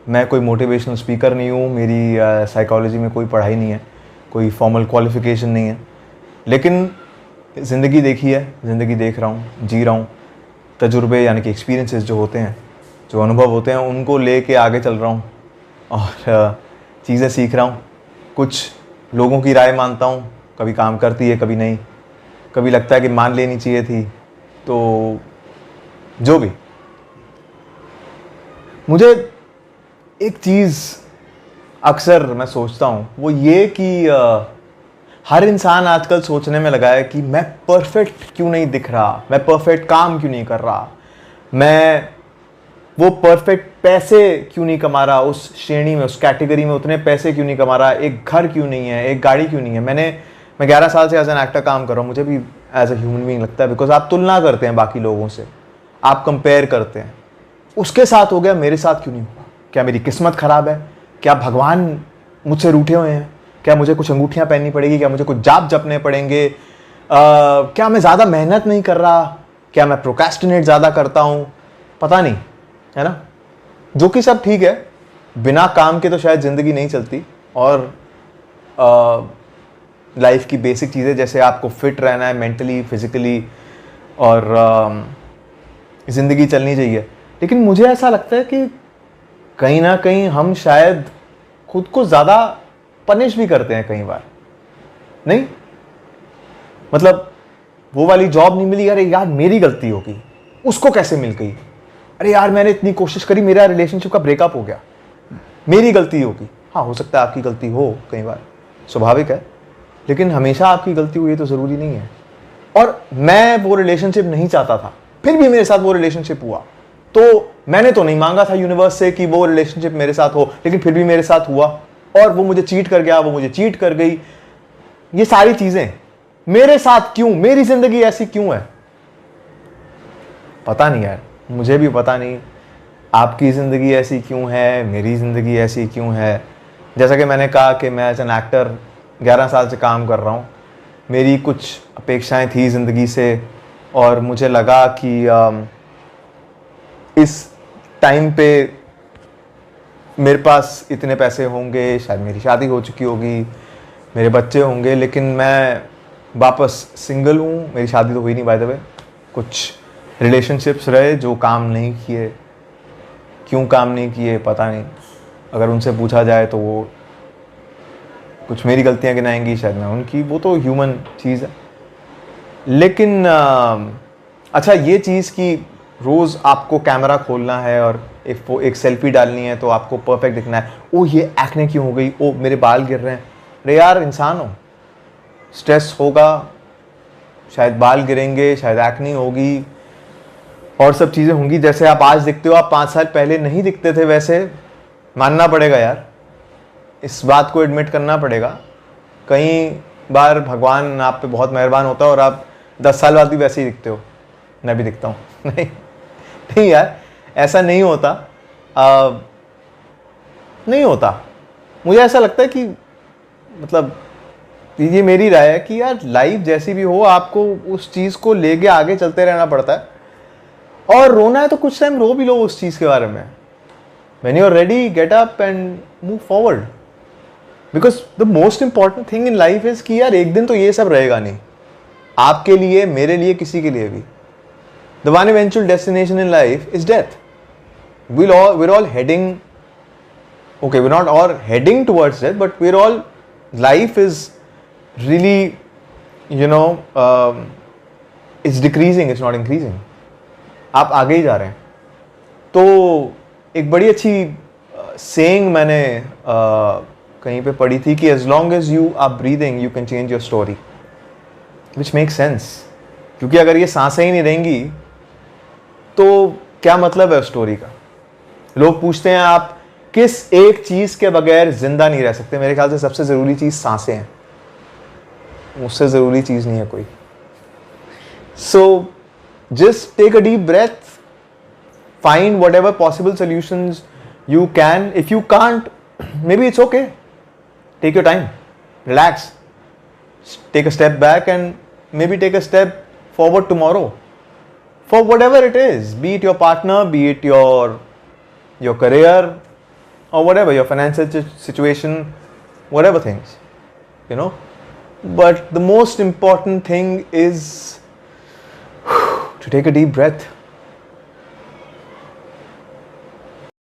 मैं कोई motivational speaker नहीं हूँ, मेरी साइकोलॉजी में कोई पढ़ाई नहीं है, कोई फॉर्मल क्वालिफिकेशन नहीं है, लेकिन ज़िंदगी देखी है, ज़िंदगी देख रहा हूँ, जी रहा हूँ। तजुर्बे यानी कि एक्सपीरियंसेस जो होते हैं, जो अनुभव होते हैं, उनको लेके आगे चल रहा हूँ और चीज़ें सीख रहा हूँ। कुछ लोगों की राय मानता हूँ, कभी काम करती है, कभी नहीं, कभी लगता है कि मान लेनी चाहिए थी। तो जो भी, मुझे एक चीज़ अक्सर मैं सोचता हूँ वो ये कि हर इंसान आजकल सोचने में लगा है कि मैं परफेक्ट क्यों नहीं दिख रहा, मैं परफेक्ट काम क्यों नहीं कर रहा, मैं वो परफेक्ट पैसे क्यों नहीं कमा रहा, उस श्रेणी में, उस कैटेगरी में उतने पैसे क्यों नहीं कमा रहा, एक घर क्यों नहीं है, एक गाड़ी क्यों नहीं है। मैं 11 साल से एज एन एक्टर काम कर रहा हूँ, मुझे भी एज ए ह्यूमन बीइंग लगता है, बिकॉज आप तुलना करते हैं बाकी लोगों से, आप कंपेयर करते हैं। उसके साथ हो गया, मेरे साथ क्यों नहीं हुआ? क्या मेरी किस्मत ख़राब है? क्या भगवान मुझसे रूठे हुए हैं? क्या मुझे कुछ अंगूठियाँ पहननी पड़ेगी? क्या मुझे कुछ जाप जपने पड़ेंगे? क्या मैं ज़्यादा मेहनत नहीं कर रहा? क्या मैं प्रोक्रेस्टिनेट ज़्यादा करता हूँ? पता नहीं, है ना? जो कि सब ठीक है, बिना काम के तो शायद ज़िंदगी नहीं चलती। और लाइफ की बेसिक चीज़ें, जैसे आपको फिट रहना है मेंटली, फिजिकली, और ज़िंदगी चलनी चाहिए। लेकिन मुझे ऐसा लगता है कि कहीं ना कहीं हम शायद खुद को ज़्यादा पनिश भी करते हैं कई बार। नहीं, मतलब वो वाली जॉब नहीं मिली, अरे यार मेरी गलती होगी, उसको कैसे मिल गई? अरे यार मैंने इतनी कोशिश करी, मेरा रिलेशनशिप का ब्रेकअप हो गया, मेरी गलती होगी। हाँ, हो सकता है आपकी गलती हो कई बार, स्वाभाविक है, लेकिन हमेशा आपकी गलती हुई तो ज़रूरी नहीं है। और मैं वो रिलेशनशिप नहीं चाहता था, फिर भी मेरे साथ वो रिलेशनशिप हुआ। तो मैंने तो नहीं मांगा था यूनिवर्स से कि वो रिलेशनशिप मेरे साथ हो, लेकिन फिर भी मेरे साथ हुआ, और वो मुझे चीट कर गया, वो मुझे चीट कर गई। ये सारी चीज़ें मेरे साथ क्यों? मेरी ज़िंदगी ऐसी क्यों है? पता नहीं यार, मुझे भी पता नहीं आपकी ज़िंदगी ऐसी क्यों है, मेरी ज़िंदगी ऐसी क्यों है। जैसा कि मैंने कहा कि मैं एज एन एक्टर 11 साल से काम कर रहा हूँ, मेरी कुछ अपेक्षाएं थी ज़िंदगी से, और मुझे लगा कि इस टाइम पे मेरे पास इतने पैसे होंगे, शायद मेरी शादी हो चुकी होगी, मेरे बच्चे होंगे, लेकिन मैं वापस सिंगल हूँ। मेरी शादी तो हुई नहीं बाय द वे, कुछ रिलेशनशिप्स रहे जो काम नहीं किए। क्यों काम नहीं किए पता नहीं, अगर उनसे पूछा जाए तो वो कुछ मेरी गलतियाँ गिनाएंगी, शायद मैं उनकी, वो तो ह्यूमन चीज़ है। लेकिन अच्छा, ये चीज़ कि रोज़ आपको कैमरा खोलना है और एक सेल्फी डालनी है तो आपको परफेक्ट दिखना है, ओ ये एक्ने क्यों हो गई, ओ मेरे बाल गिर रहे हैं। अरे यार इंसान हो, स्ट्रेस होगा, शायद बाल गिरेंगे, शायद एक्ने होगी, और सब चीज़ें होंगी। जैसे आप आज दिखते हो, आप 5 साल पहले नहीं दिखते थे वैसे। मानना पड़ेगा यार, इस बात को एडमिट करना पड़ेगा। कई बार भगवान आप पे बहुत मेहरबान होता है और आप 10 साल बाद भी वैसे ही दिखते हो। मैं भी दिखता हूँ नहीं नहीं यार, ऐसा नहीं होता। नहीं होता। मुझे ऐसा लगता है कि मतलब ये मेरी राय है कि यार लाइफ जैसी भी हो, आपको उस चीज़ को लेके आगे चलते रहना पड़ता है। और रोना है तो कुछ टाइम रो भी लो उस चीज़ के बारे में। When you're ready, get up and move forward. Because the most important thing in life is कि यार एक दिन तो ये सब रहेगा नहीं, आपके लिए, मेरे लिए, किसी के लिए भी। The one eventual destination in life is death. We're all heading, okay, we're not all heading towards death, but we're all, life is really, you know, it's decreasing, it's not increasing. आप आगे ही जा रहे हैं। तो एक बड़ी अच्छी saying मैंने कहीं पे पढ़ी थी कि as long as you are breathing, you can change your story, which makes sense. क्योंकि अगर ये सांसें ही नहीं रहेंगी तो क्या मतलब है स्टोरी का? लोग पूछते हैं आप किस एक चीज़ के बगैर जिंदा नहीं रह सकते। मेरे ख्याल से सबसे ज़रूरी चीज़ सांसें हैं, उससे ज़रूरी चीज़ नहीं है कोई। So just take a deep breath, find whatever possible solutions you can. If you can't, maybe it's okay. Take your time, relax, take a step back and maybe take a step forward tomorrow for whatever it is, be it your partner, be it your career, or whatever your financial situation, whatever things, you know. But the most important thing is to take a deep breath